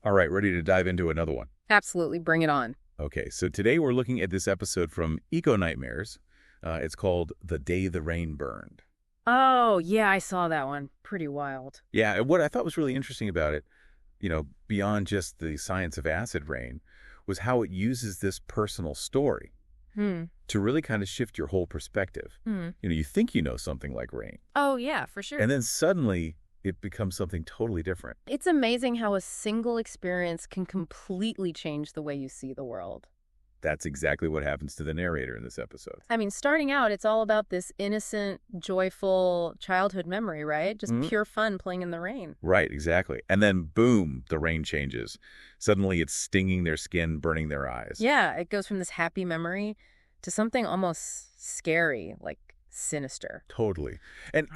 All right, ready to dive into another one. Absolutely. Bring it on. Okay, so today we're looking at this episode from Eco Nightmares. It's called The Day the Rain Burned. Oh, yeah, I saw that one. Pretty wild. Yeah, and what I thought was really interesting about it, beyond just the science of acid rain, was how it uses this personal story to really kind of shift your whole perspective. You think you know something like rain, Oh, yeah, for sure. and then suddenly it becomes something totally different. It's amazing how a single experience can completely change the way you see the world. That's exactly what happens to the narrator in this episode. I mean, starting out, it's all about this innocent, joyful childhood memory, right? Just pure fun playing in the rain. Right, exactly. And then, boom, the rain changes. Suddenly it's stinging their skin, burning their eyes. Yeah, it goes from this happy memory to something almost scary, like sinister. Totally. And,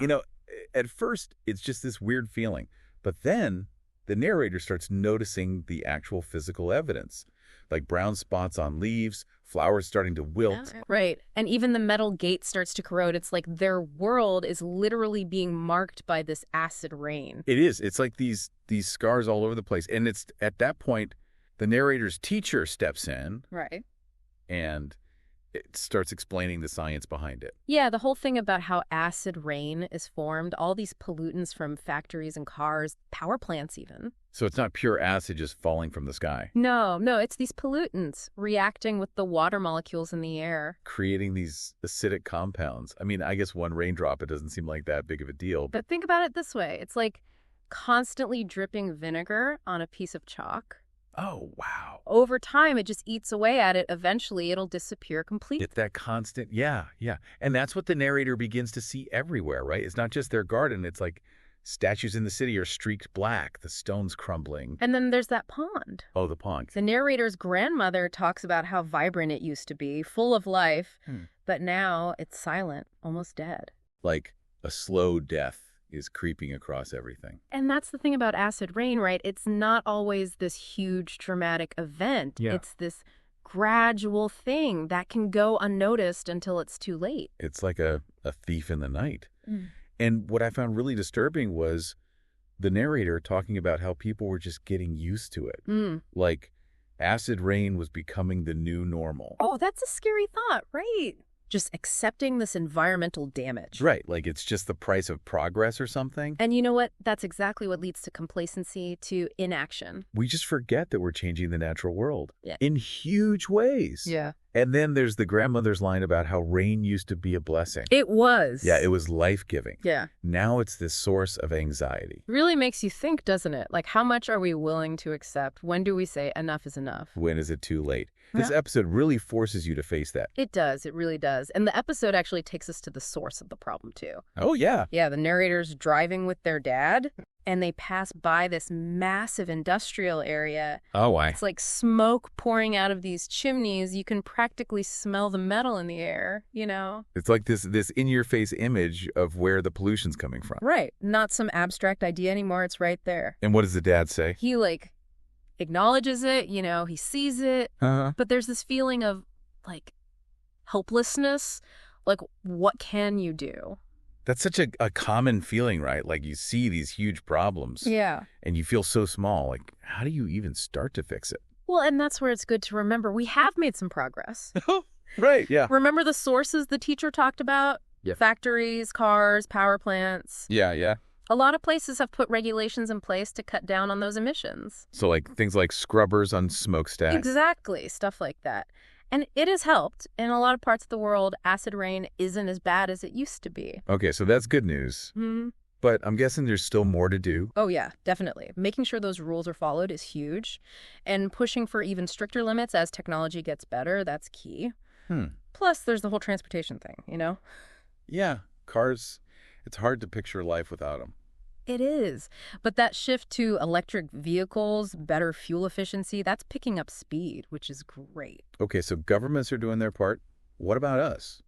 at first, it's just this weird feeling. But then the narrator starts noticing the actual physical evidence, like brown spots on leaves, flowers starting to wilt. Yeah, right. And even the metal gate starts to corrode. It's like their world is literally being marked by this acid rain. It is. It's like these scars all over the place. And it's at that point, the narrator's teacher steps in. Right. And it starts explaining the science behind it. Yeah, the whole thing about how acid rain is formed, all these pollutants from factories and cars, power plants even. So it's not pure acid just falling from the sky. No, it's these pollutants reacting with the water molecules in the air. Creating these acidic compounds. I mean, I guess one raindrop, it doesn't seem like that big of a deal. But think about it this way. It's like constantly dripping vinegar on a piece of chalk. Oh, wow. Over time, it just eats away at it. Eventually, it'll disappear completely. It's that constant, yeah. And that's what the narrator begins to see everywhere, right? It's not just their garden. It's like statues in the city are streaked black, the stones crumbling. And then there's that pond. Oh, the pond. The narrator's grandmother talks about how vibrant it used to be, full of life, but now it's silent, almost dead. Like a slow death is creeping across everything. And that's the thing about acid rain, right? It's not always this huge dramatic event. Yeah. It's this gradual thing that can go unnoticed until it's too late. It's like a thief in the night. And what I found really disturbing was the narrator talking about how people were just getting used to it. Like acid rain was becoming the new normal. Oh, that's a scary thought, right? Just accepting this environmental damage. Right, like it's just the price of progress or something. And you know what? That's exactly what leads to complacency, to inaction. We just forget that we're changing the natural world in huge ways. Yeah. And then there's the grandmother's line about how rain used to be a blessing. It was. Yeah, it was life-giving. Yeah. Now it's this source of anxiety. Really makes you think, doesn't it? Like, how much are we willing to accept? When do we say enough is enough? When is it too late? This episode really forces you to face that. It does. It really does. And the episode actually takes us to the source of the problem, too. Oh, yeah. Yeah, the narrator's driving with their dad, and they pass by this massive industrial area. Oh, why? It's like smoke pouring out of these chimneys. You can practically smell the metal in the air, It's like this in-your-face image of where the pollution's coming from. Right. Not some abstract idea anymore. It's right there. And what does the dad say? He, acknowledges it, he sees it. But there's this feeling of, helplessness. Like, what can you do? That's such a common feeling, right? Like you see these huge problems. Yeah. And you feel so small. Like, how do you even start to fix it? Well, and that's where it's good to remember we have made some progress. Right, yeah. Remember the sources the teacher talked about? Yeah. Factories, cars, power plants. Yeah. A lot of places have put regulations in place to cut down on those emissions. So things like scrubbers on smokestacks. Exactly, stuff like that. And it has helped. In a lot of parts of the world, acid rain isn't as bad as it used to be. Okay, so that's good news. But I'm guessing there's still more to do. Oh, yeah, definitely. Making sure those rules are followed is huge. And pushing for even stricter limits as technology gets better, that's key. Plus, there's the whole transportation thing, Yeah, cars, it's hard to picture life without them. It is. But that shift to electric vehicles, better fuel efficiency, that's picking up speed, which is great. Okay, so governments are doing their part. What about us?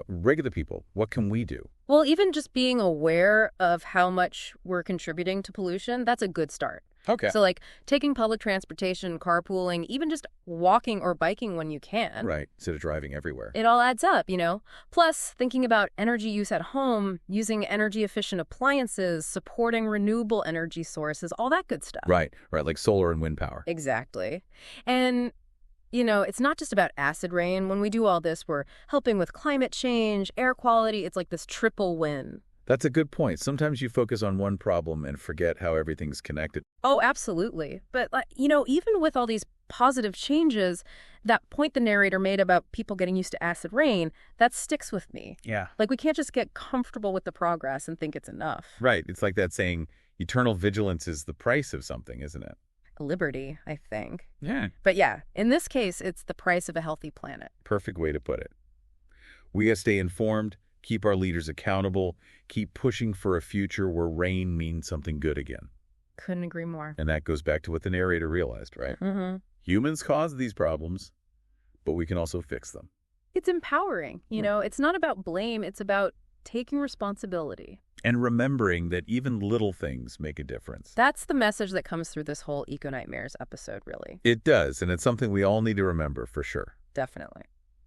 Regular people, what can we do? Well, even just being aware of how much we're contributing to pollution, that's a good start. Okay. So like taking public transportation, carpooling, even just walking or biking when you can. Right, instead of driving everywhere. It all adds up, you know? Plus, thinking about energy use at home, using energy-efficient appliances, supporting renewable energy sources, all that good stuff. Right, like solar and wind power. Exactly. And, you know, it's not just about acid rain. When we do all this, we're helping with climate change, air quality. It's like this triple win. That's a good point. Sometimes you focus on one problem and forget how everything's connected. Oh, absolutely. But, you know, even with all these positive changes, that point the narrator made about people getting used to acid rain, that sticks with me. Yeah. Like, we can't just get comfortable with the progress and think it's enough. Right. It's like that saying, eternal vigilance is the price of something, isn't it? Liberty, I think. Yeah. But yeah, in this case, it's the price of a healthy planet. Perfect way to put it. We gotta stay informed, keep our leaders accountable, keep pushing for a future where rain means something good again. Couldn't agree more. And that goes back to what the narrator realized, right? Mm-hmm. Humans cause these problems, but we can also fix them. It's empowering. You know, it's not about blame. It's about taking responsibility. And remembering that even little things make a difference. That's the message that comes through this whole Eco Nightmares episode, really. It does, and it's something we all need to remember for sure. Definitely.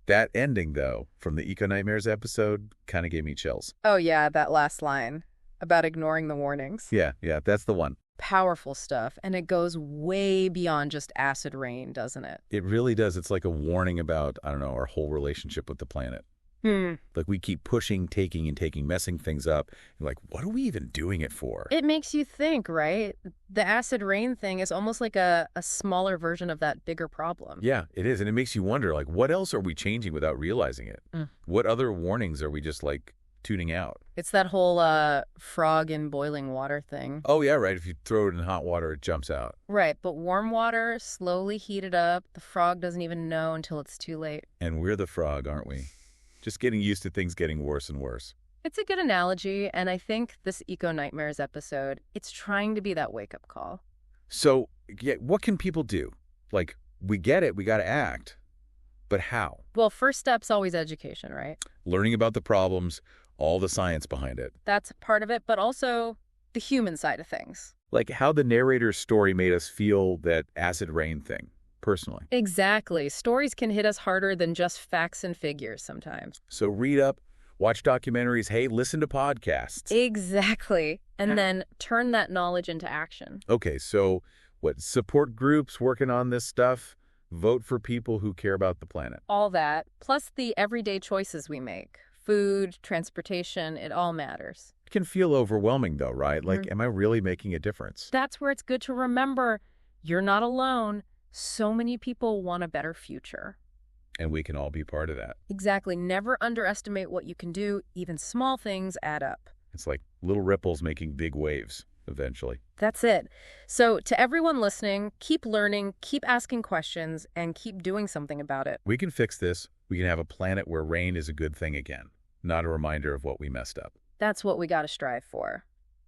That ending, though, from the Eco Nightmares episode kind of gave me chills. Oh, yeah, that last line about ignoring the warnings. Yeah, that's the one. Powerful stuff, and it goes way beyond just acid rain, doesn't it? It really does. It's like a warning about, I don't know, our whole relationship with the planet. Like we keep pushing, taking, messing things up. You're like, what are we even doing it for? It makes you think, right? The acid rain thing is almost like a smaller version of that bigger problem. Yeah, it is. And it makes you wonder, like, what else are we changing without realizing it? What other warnings are we just, like, tuning out? It's that whole frog in boiling water thing. Oh, yeah, right. If you throw it in hot water, it jumps out. Right, but warm water, slowly heated up. The frog doesn't even know until it's too late. And we're the frog, aren't we? Just getting used to things getting worse and worse. It's a good analogy, and I think this Eco Nightmares episode, it's trying to be that wake-up call. So, yeah, what can people do? Like, we get it, we got to act. But how? Well, first step's always education, right? Learning about the problems, all the science behind it. That's part of it, but also the human side of things. Like how the narrator's story made us feel that acid rain thing. Personally. Exactly. Stories can hit us harder than just facts and figures sometimes. So read up, watch documentaries, hey, listen to podcasts. Exactly. And then turn that knowledge into action. Okay, so what, support groups working on this stuff? Vote for people who care about the planet. All that, plus the everyday choices we make. Food, transportation, it all matters. It can feel overwhelming though, right? Like, am I really making a difference? That's where it's good to remember you're not alone. So many people want a better future. And we can all be part of that. Exactly. Never underestimate what you can do. Even small things add up. It's like little ripples making big waves eventually. That's it. So to everyone listening, keep learning, keep asking questions, and keep doing something about it. We can fix this. We can have a planet where rain is a good thing again, not a reminder of what we messed up. That's what we got to strive for.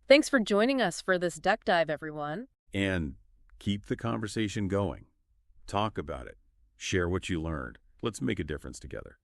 Thanks for joining us for this deck dive, everyone. And keep the conversation going. Talk about it. Share what you learned. Let's make a difference together.